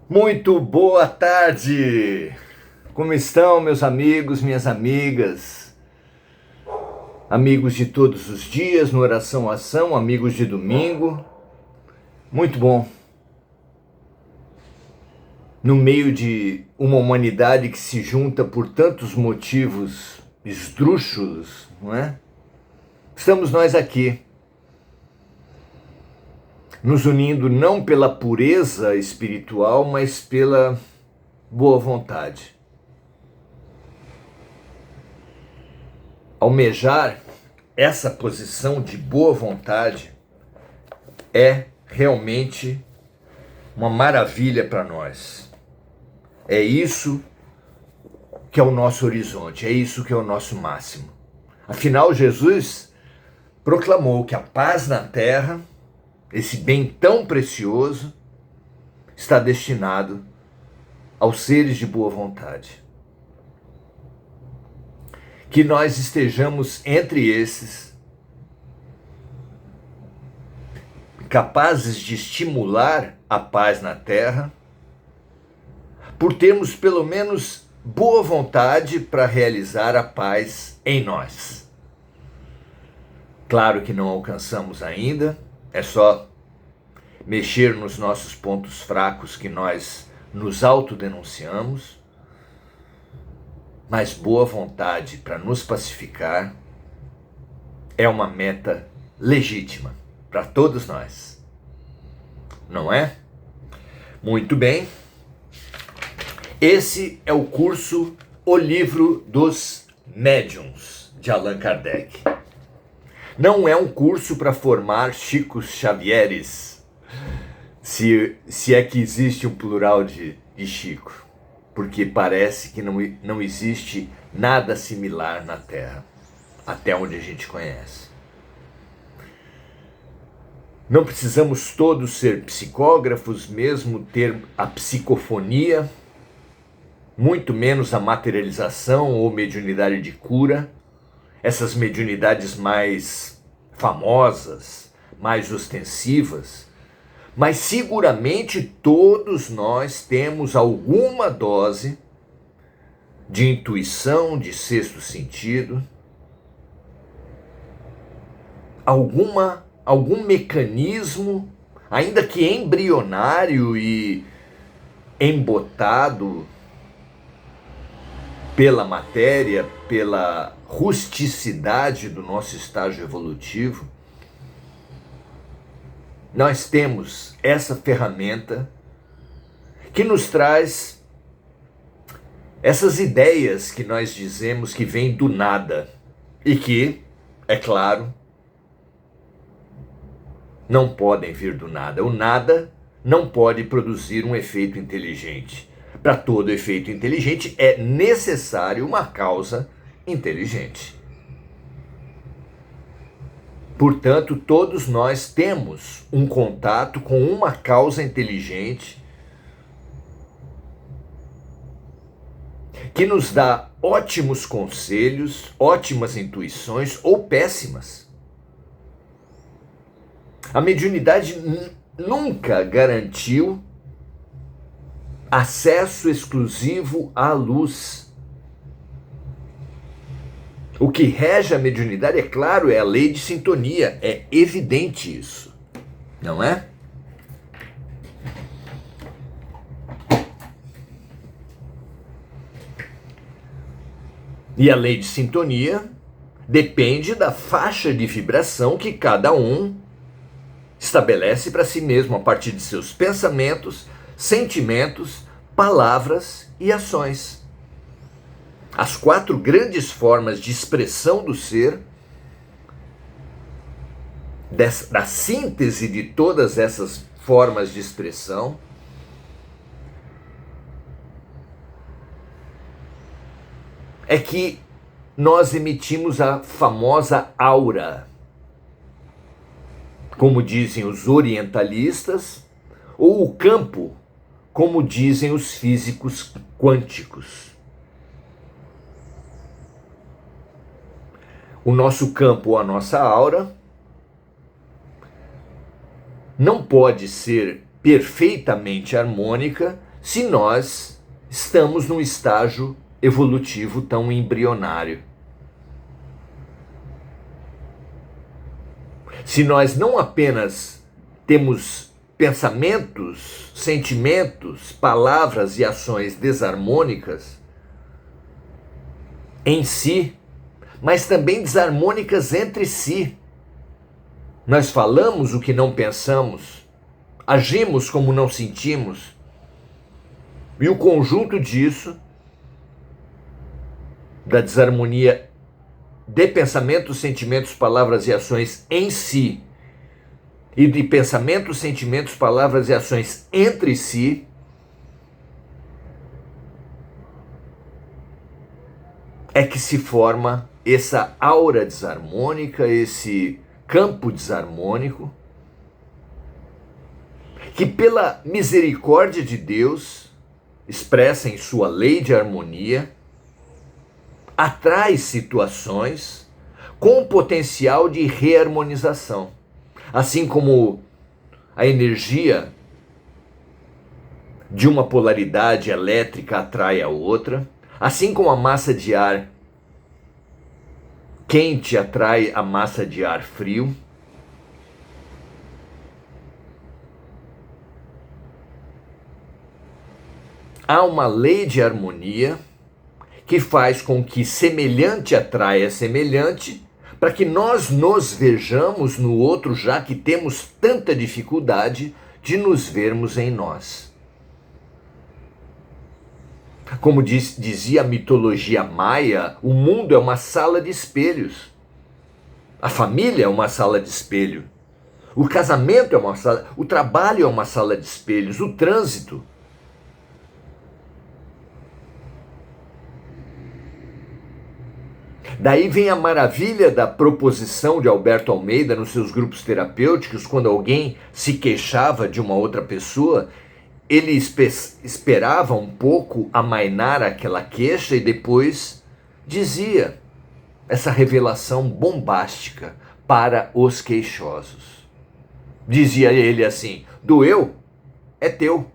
Muito boa tarde! Como estão, meus amigos, minhas amigas? Amigos de todos os dias, no Oração Ação, amigos de domingo. Muito bom. No meio de uma humanidade que se junta por tantos motivos esdrúxulos, não é? Estamos nós aqui, nos unindo não pela pureza espiritual, mas pela boa vontade. Almejar essa posição de boa vontade é realmente uma maravilha para nós. É isso que é o nosso horizonte, é isso que é o nosso máximo. Afinal, Jesus proclamou que a paz na terra, esse bem tão precioso, está destinado aos seres de boa vontade. Que nós estejamos entre esses, capazes de estimular a paz na terra, por termos pelo menos boa vontade para realizar a paz em nós. Claro que não alcançamos ainda, é só mexer nos nossos pontos fracos que nós nos autodenunciamos, mas boa vontade para nos pacificar é uma meta legítima para todos nós, não é? Muito bem, esse é o curso O Livro dos Médiuns, de Allan Kardec. Não é um curso para formar Chicos Xavieres, se é que existe um plural de Chico, porque parece que não existe nada similar na Terra, até onde a gente conhece. Não precisamos todos ser psicógrafos, mesmo ter a psicofonia, muito menos a materialização ou mediunidade de cura, essas mediunidades mais famosas, mais ostensivas, mas seguramente todos nós temos alguma dose de intuição, de sexto sentido, algum mecanismo, ainda que embrionário e embotado pela matéria, pela rusticidade do nosso estágio evolutivo, nós temos essa ferramenta que nos traz essas ideias que nós dizemos que vêm do nada e que, é claro, não podem vir do nada. O nada não pode produzir um efeito inteligente. Para todo efeito inteligente é necessário uma causa inteligente. Portanto, todos nós temos um contato com uma causa inteligente que nos dá ótimos conselhos, ótimas intuições ou péssimas. A mediunidade nunca garantiu acesso exclusivo à luz. O que rege a mediunidade, é claro, é a lei de sintonia, é evidente isso, não é? E a lei de sintonia depende da faixa de vibração que cada um estabelece para si mesmo a partir de seus pensamentos, sentimentos, palavras e ações. As 4 grandes formas de expressão do ser, da síntese de todas essas formas de expressão, é que nós emitimos a famosa aura, como dizem os orientalistas, ou o campo, como dizem os físicos quânticos. O nosso campo ou a nossa aura não pode ser perfeitamente harmônica se nós estamos num estágio evolutivo tão embrionário. Se nós não apenas temos pensamentos, sentimentos, palavras e ações desarmônicas em si, mas também desarmônicas entre si. Nós falamos o que não pensamos, agimos como não sentimos, e o conjunto disso, da desarmonia de pensamentos, sentimentos, palavras e ações em si, e de pensamentos, sentimentos, palavras e ações entre si, é que se forma essa aura desarmônica, esse campo desarmônico, que pela misericórdia de Deus, expressa em sua lei de harmonia, atrai situações com potencial de reharmonização. Assim como a energia de uma polaridade elétrica atrai a outra, assim como a massa de ar quente atrai a massa de ar frio, há uma lei de harmonia que faz com que semelhante atraia semelhante, para que nós nos vejamos no outro, já que temos tanta dificuldade de nos vermos em nós. Como dizia a mitologia maia, o mundo é uma sala de espelhos. A família é uma sala de espelho. O casamento é uma sala, o trabalho é uma sala de espelhos, o trânsito. Daí vem a maravilha da proposição de Alberto Almeida nos seus grupos terapêuticos, quando alguém se queixava de uma outra pessoa, ele esperava um pouco amainar aquela queixa e depois dizia essa revelação bombástica para os queixosos. Dizia ele assim: doeu? É teu.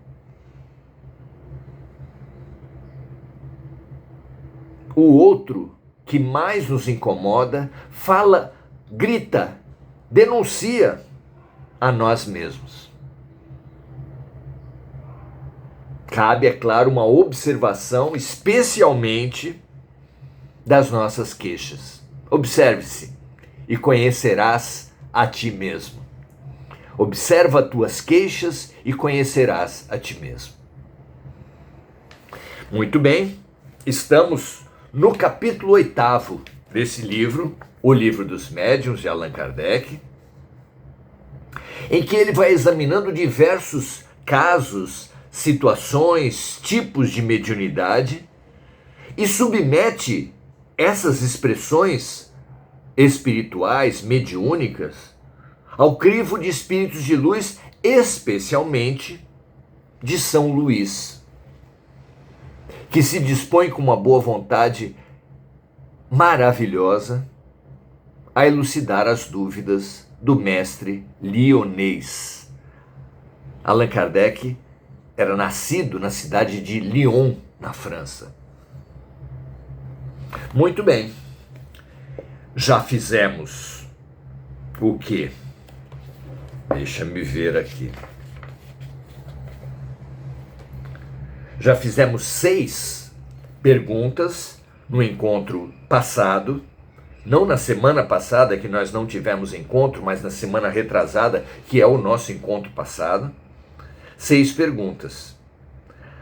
O outro que mais nos incomoda fala, grita, denuncia a nós mesmos. Cabe, é claro, uma observação, especialmente das nossas queixas. Observe-se e conhecerás a ti mesmo. Observa tuas queixas e conhecerás a ti mesmo. Muito bem, estamos no capítulo 8º desse livro, O Livro dos Médiuns, de Allan Kardec, em que ele vai examinando diversos casos, situações, tipos de mediunidade e submete essas expressões espirituais, mediúnicas, ao crivo de espíritos de luz, especialmente de São Luís, que se dispõe com uma boa vontade maravilhosa a elucidar as dúvidas do mestre lionês. Allan Kardec era nascido na cidade de Lyon, na França. Muito bem, já fizemos o quê? Deixa-me ver aqui. Já fizemos 6 perguntas no encontro passado, não na semana passada, que nós não tivemos encontro, mas na semana retrasada, que é o nosso encontro passado. 6 perguntas.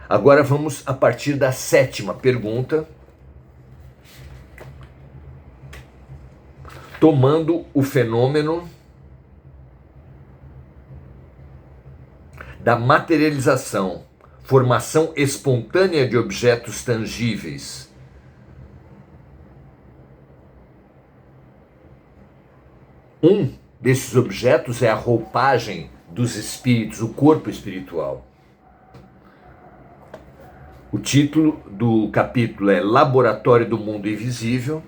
Agora vamos a partir da 7ª pergunta, tomando o fenômeno da materialização, formação espontânea de objetos tangíveis. Um desses objetos é a roupagem dos espíritos, o corpo espiritual. O título do capítulo é Laboratório do Mundo Invisível.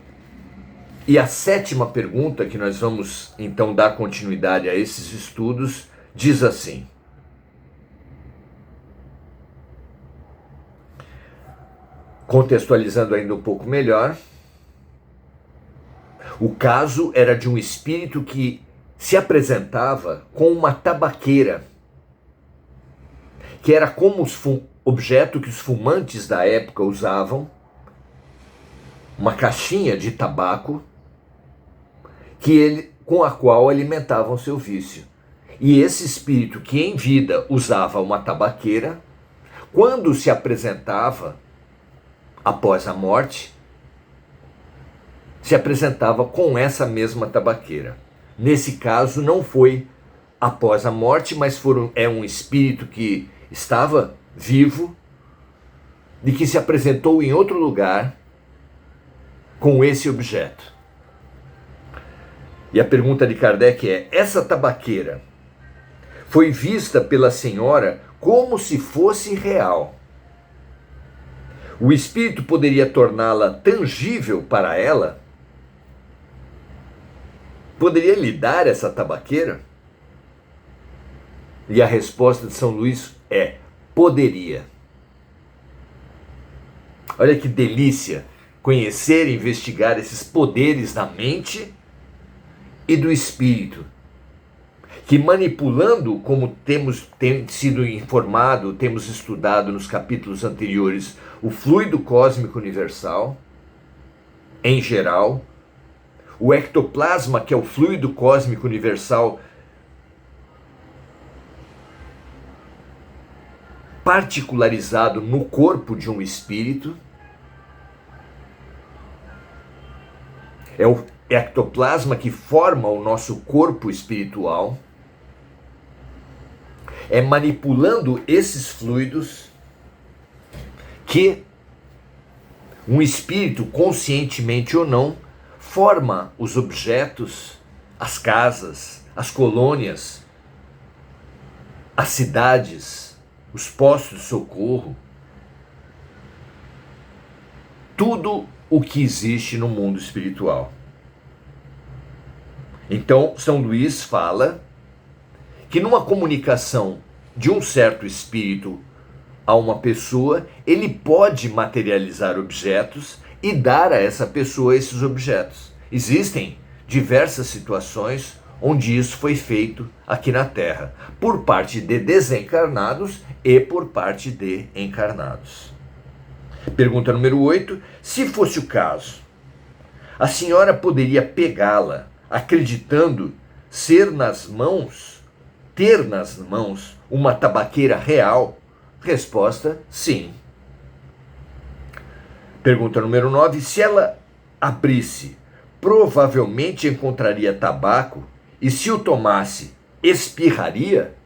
E a 7ª pergunta, que nós vamos então dar continuidade a esses estudos, diz assim: Contextualizando ainda um pouco melhor, o caso era de um espírito que se apresentava com uma tabaqueira, que era como objeto que os fumantes da época usavam, uma caixinha de tabaco com a qual alimentavam seu vício. E esse espírito que em vida usava uma tabaqueira, quando se apresentava após a morte, se apresentava com essa mesma tabaqueira. Nesse caso não foi após a morte, mas é um espírito que estava vivo e que se apresentou em outro lugar com esse objeto. E a pergunta de Kardec é: essa tabaqueira foi vista pela senhora como se fosse real? O espírito poderia torná-la tangível para ela? Poderia lhe dar essa tabaqueira? E a resposta de São Luís é: poderia. Olha que delícia conhecer e investigar esses poderes da mente e do espírito, que manipulando, como tem sido informado, temos estudado nos capítulos anteriores, o fluido cósmico universal, em geral, o ectoplasma, que é o fluido cósmico universal, particularizado no corpo de um espírito, é o ectoplasma que forma o nosso corpo espiritual. É manipulando esses fluidos que um espírito, conscientemente ou não, forma os objetos, as casas, as colônias, as cidades, os postos de socorro, tudo o que existe no mundo espiritual. Então, São Luís fala que numa comunicação de um certo espírito a uma pessoa, ele pode materializar objetos e dar a essa pessoa esses objetos. Existem diversas situações onde isso foi feito aqui na Terra, por parte de desencarnados e por parte de encarnados. Pergunta número 8. Se fosse o caso, a senhora poderia pegá-la, acreditando ter nas mãos uma tabaqueira real? Resposta: sim. Pergunta número 9. Se ela abrisse, provavelmente encontraria tabaco, e se o tomasse, espirraria?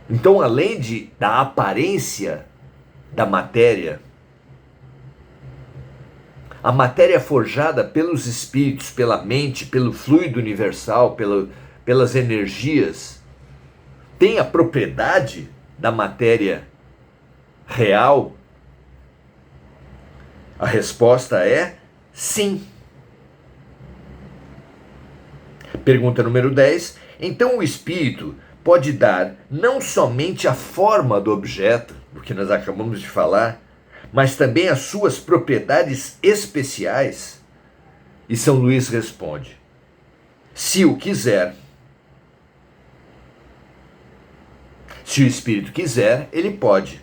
Então, além da aparência da matéria, a matéria forjada pelos espíritos, pela mente, pelo fluido universal, pelas energias, tem a propriedade da matéria real? A resposta é sim. Pergunta número 10. Então o espírito pode dar não somente a forma do objeto, do que nós acabamos de falar, mas também as suas propriedades especiais? E São Luís responde: se o quiser. Se o espírito quiser, ele pode.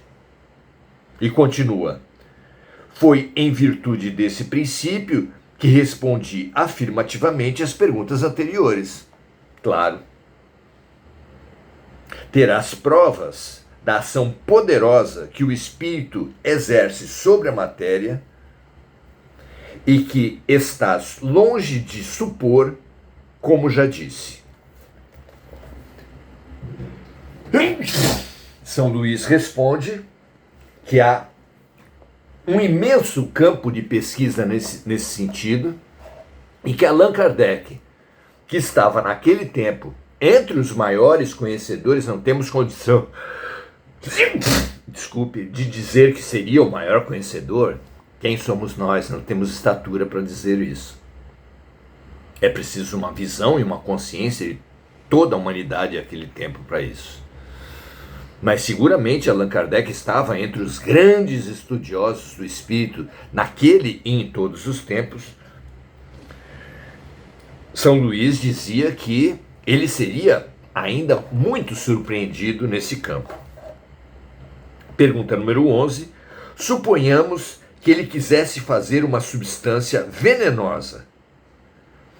E continua: foi em virtude desse princípio que respondi afirmativamente às perguntas anteriores. Claro. Terás provas da ação poderosa que o espírito exerce sobre a matéria e que estás longe de supor, como já disse. São Luís responde que há um imenso campo de pesquisa nesse sentido, e que Allan Kardec, que estava naquele tempo entre os maiores conhecedores, não temos condição, de dizer que seria o maior conhecedor. Quem somos nós? Não temos estatura para dizer isso. É preciso uma visão e uma consciência de toda a humanidade naquele tempo para isso. Mas seguramente Allan Kardec estava entre os grandes estudiosos do espírito naquele e em todos os tempos. São Luís dizia que ele seria ainda muito surpreendido nesse campo. Pergunta número 11. Suponhamos que ele quisesse fazer uma substância venenosa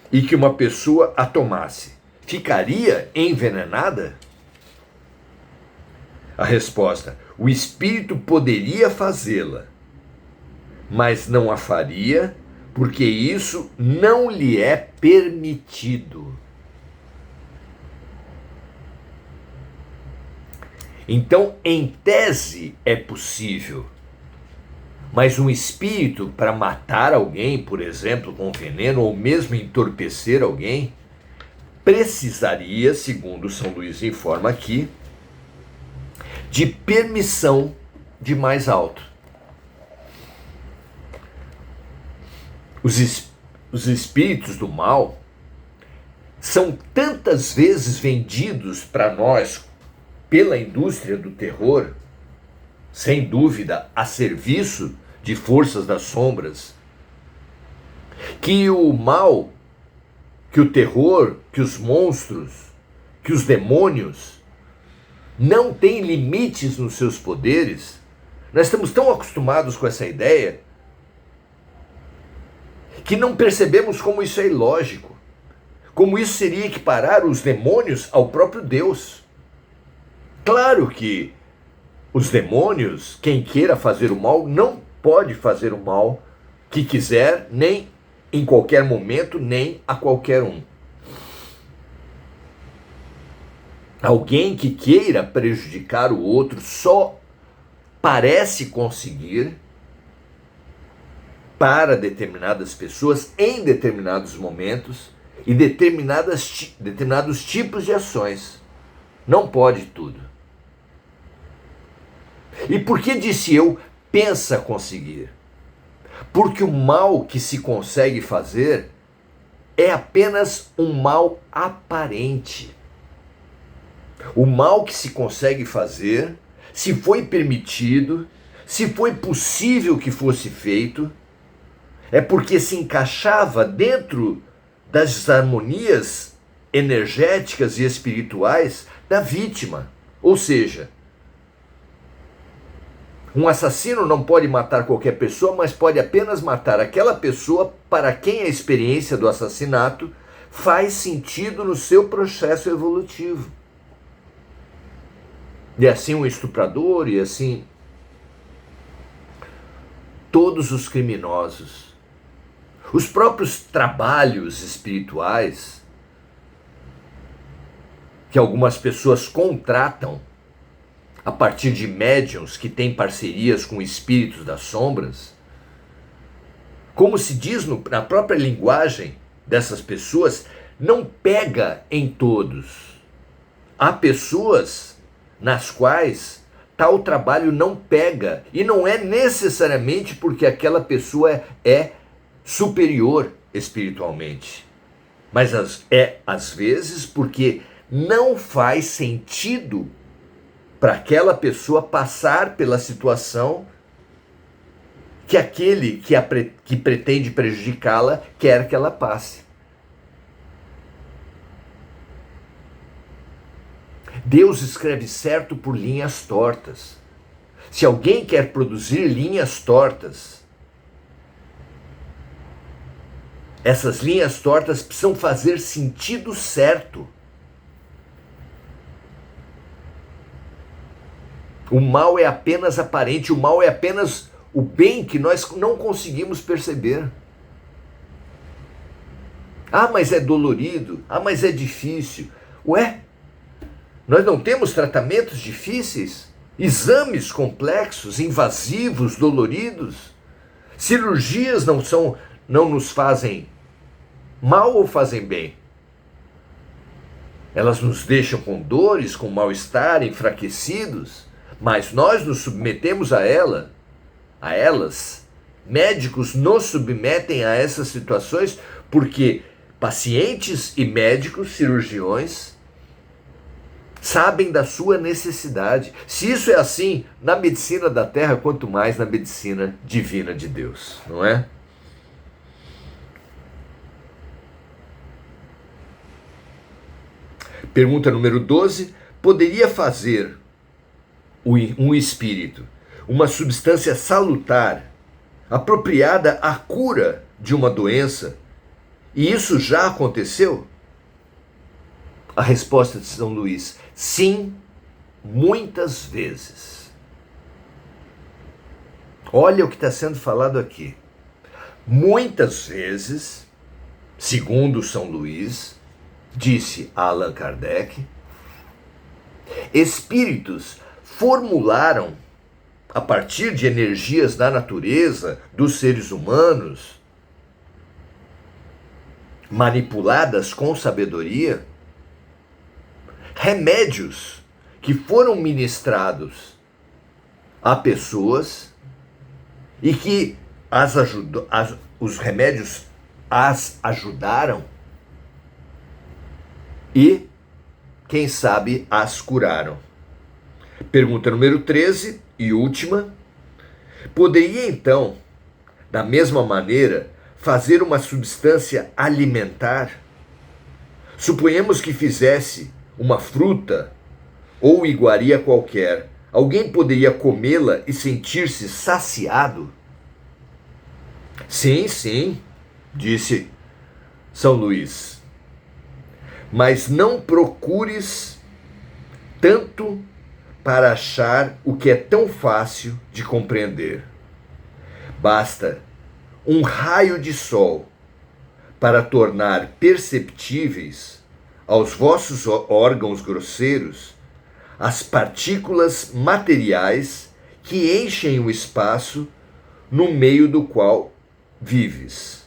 e que uma pessoa a tomasse. Ficaria envenenada? A resposta: o espírito poderia fazê-la, mas não a faria, porque isso não lhe é permitido. Então, em tese, é possível. Mas um espírito, para matar alguém, por exemplo, com veneno, ou mesmo entorpecer alguém, precisaria, segundo São Luís informa aqui, de permissão de mais alto. Os espíritos do mal são tantas vezes vendidos para nós pela indústria do terror, sem dúvida a serviço de forças das sombras, que o mal, que o terror, que os monstros, que os demônios não têm limites nos seus poderes. Nós estamos tão acostumados com essa ideia que não percebemos como isso é ilógico, como isso seria equiparar os demônios ao próprio Deus. Claro que os demônios, quem queira fazer o mal, não pode fazer o mal que quiser, nem em qualquer momento, nem a qualquer um. Alguém que queira prejudicar o outro só parece conseguir para determinadas pessoas, em determinados momentos e determinados tipos de ações. Não pode tudo. E por que disse eu, pensa conseguir? Porque o mal que se consegue fazer é apenas um mal aparente. O mal que se consegue fazer, se foi permitido, se foi possível que fosse feito, é porque se encaixava dentro das harmonias energéticas e espirituais da vítima. Ou seja, um assassino não pode matar qualquer pessoa, mas pode apenas matar aquela pessoa para quem a experiência do assassinato faz sentido no seu processo evolutivo. E assim um estuprador, e assim todos os criminosos. Os próprios trabalhos espirituais que algumas pessoas contratam a partir de médiuns que têm parcerias com espíritos das sombras, como se diz na própria linguagem dessas pessoas, não pega em todos. Há pessoas nas quais tal trabalho não pega, e não é necessariamente porque aquela pessoa é superior espiritualmente, mas às vezes porque não faz sentido para aquela pessoa passar pela situação que aquele que pretende prejudicá-la quer que ela passe. Deus escreve certo por linhas tortas. Se alguém quer produzir linhas tortas, essas linhas tortas precisam fazer sentido certo. O mal é apenas aparente, o mal é apenas o bem que nós não conseguimos perceber. Ah, mas é dolorido. Ah, mas é difícil. Ué, nós não temos tratamentos difíceis? Exames complexos, invasivos, doloridos? Cirurgias não nos fazem mal ou fazem bem? Elas nos deixam com dores, com mal-estar, enfraquecidos, mas nós nos submetemos a elas. Médicos nos submetem a essas situações porque pacientes e médicos, cirurgiões, sabem da sua necessidade. Se isso é assim na medicina da terra, quanto mais na medicina divina de Deus, não é? Pergunta número 12. Poderia fazer um espírito uma substância salutar, apropriada à cura de uma doença, e isso já aconteceu? A resposta de São Luís: sim, muitas vezes. Olha o que está sendo falado aqui. Muitas vezes, segundo São Luís, disse Allan Kardec, espíritos formularam, a partir de energias da natureza, dos seres humanos, manipuladas com sabedoria, remédios que foram ministrados a pessoas e que os remédios as ajudaram e, quem sabe, as curaram. Pergunta número 13 e última. Poderia então, da mesma maneira, fazer uma substância alimentar? Suponhamos que fizesse uma fruta ou iguaria qualquer. Alguém poderia comê-la e sentir-se saciado? Sim, sim, disse São Luís. Mas não procures tanto para achar o que é tão fácil de compreender. Basta um raio de sol para tornar perceptíveis aos vossos órgãos grosseiros as partículas materiais que enchem o espaço no meio do qual vives.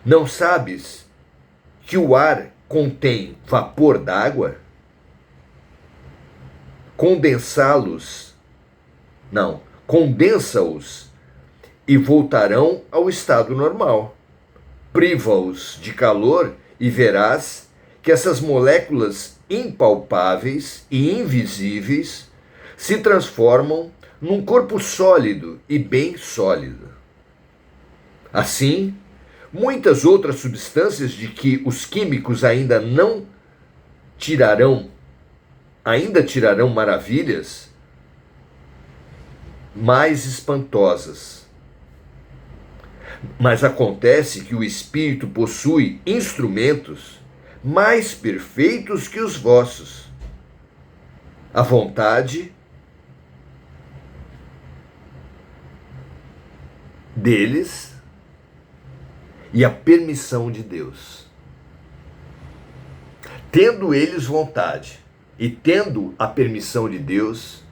Não sabes que o ar contém vapor d'água? Condensa-os e voltarão ao estado normal. Priva-os de calor e verás que essas moléculas impalpáveis e invisíveis se transformam num corpo sólido e bem sólido. Assim, muitas outras substâncias de que os químicos ainda tirarão maravilhas mais espantosas. Mas acontece que o espírito possui instrumentos mais perfeitos que os vossos. A vontade deles e a permissão de Deus. Tendo eles vontade e tendo a permissão de Deus,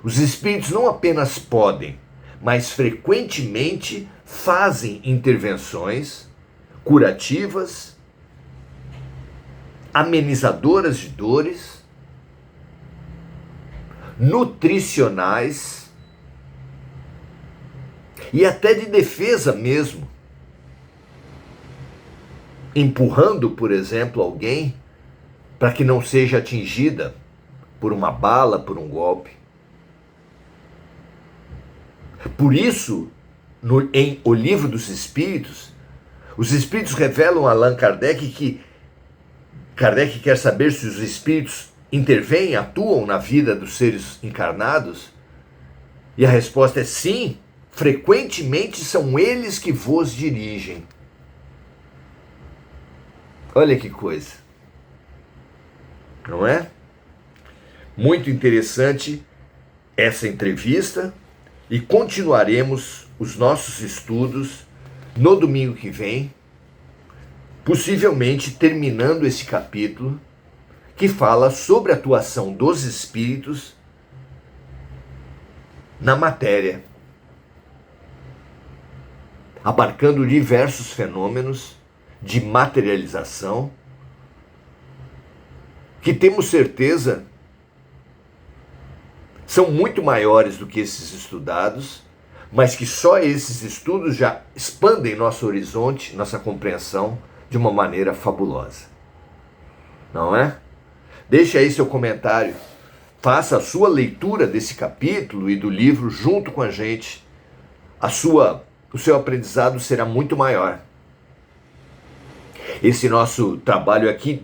os espíritos não apenas podem, mas frequentemente fazem intervenções curativas, amenizadoras de dores, nutricionais e até de defesa mesmo, empurrando, por exemplo, alguém para que não seja atingida por uma bala, por um golpe. Por isso, em O Livro dos Espíritos, os Espíritos revelam a Allan Kardec que Kardec quer saber se os Espíritos intervêm, atuam na vida dos seres encarnados, e a resposta é sim, frequentemente são eles que vos dirigem. Olha que coisa. Não é? Muito interessante essa entrevista e continuaremos os nossos estudos no domingo que vem, possivelmente terminando esse capítulo que fala sobre a atuação dos espíritos na matéria, abarcando diversos fenômenos de materialização que temos certeza são muito maiores do que esses estudados, mas que só esses estudos já expandem nosso horizonte, nossa compreensão de uma maneira fabulosa. Não é? Deixe aí seu comentário. Faça a sua leitura desse capítulo e do livro junto com a gente. O seu aprendizado será muito maior. Esse nosso trabalho aqui,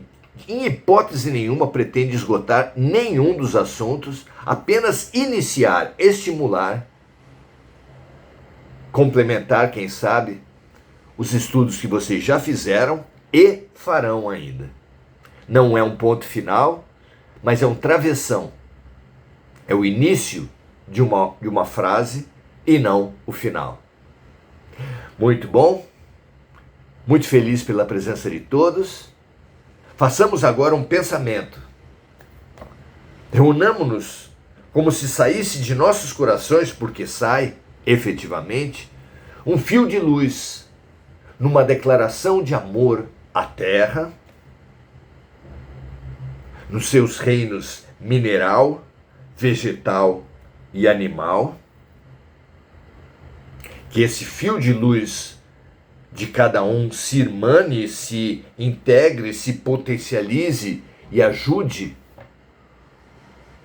em hipótese nenhuma, pretende esgotar nenhum dos assuntos, apenas iniciar, estimular, complementar, quem sabe, os estudos que vocês já fizeram e farão ainda. Não é um ponto final, mas é um travessão. É o início de uma frase e não o final. Muito bom, muito feliz pela presença de todos. Façamos agora um pensamento. Reunamo-nos como se saísse de nossos corações, porque sai, efetivamente, um fio de luz numa declaração de amor à terra, nos seus reinos mineral, vegetal e animal. Que esse fio de luz de cada um se irmane, se integre, se potencialize e ajude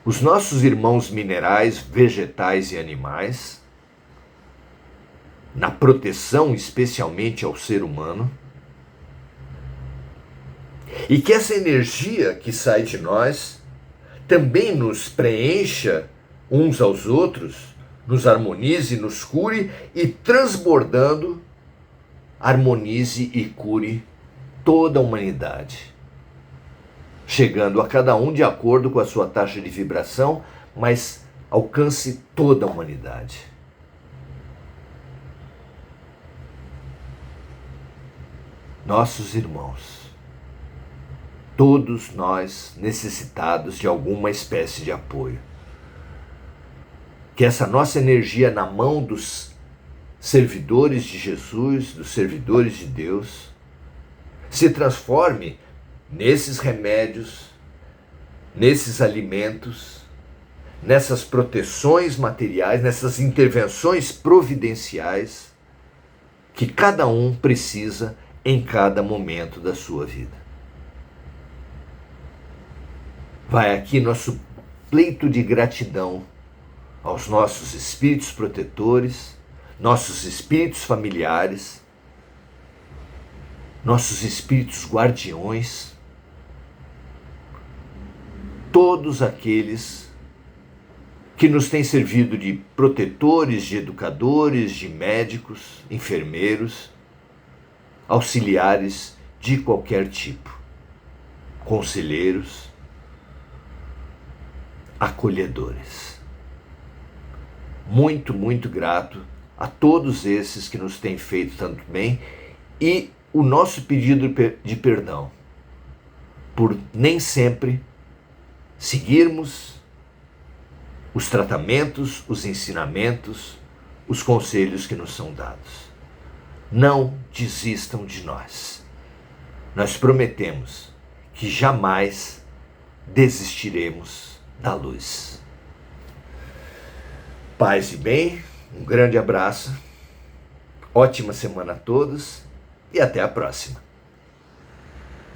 os nossos irmãos minerais, vegetais e animais, na proteção especialmente ao ser humano, e que essa energia que sai de nós também nos preencha uns aos outros, nos harmonize, nos cure e, transbordando, harmonize e cure toda a humanidade, chegando a cada um de acordo com a sua taxa de vibração, mas alcance toda a humanidade. Nossos irmãos, todos nós necessitados de alguma espécie de apoio. Que essa nossa energia na mão dos servidores de Jesus, dos servidores de Deus, se transforme nesses remédios, nesses alimentos, nessas proteções materiais, nessas intervenções providenciais que cada um precisa em cada momento da sua vida. Vai aqui nosso pleito de gratidão aos nossos espíritos protetores, nossos espíritos familiares, nossos espíritos guardiões, todos aqueles que nos têm servido de protetores, de educadores, de médicos, enfermeiros, auxiliares de qualquer tipo, conselheiros, acolhedores. Muito, muito grato a todos esses que nos têm feito tanto bem, e o nosso pedido de perdão por nem sempre seguirmos os tratamentos, os ensinamentos, os conselhos que nos são dados. Não desistam de nós. Nós prometemos que jamais desistiremos da luz. Paz e bem, um grande abraço, ótima semana a todos e até a próxima.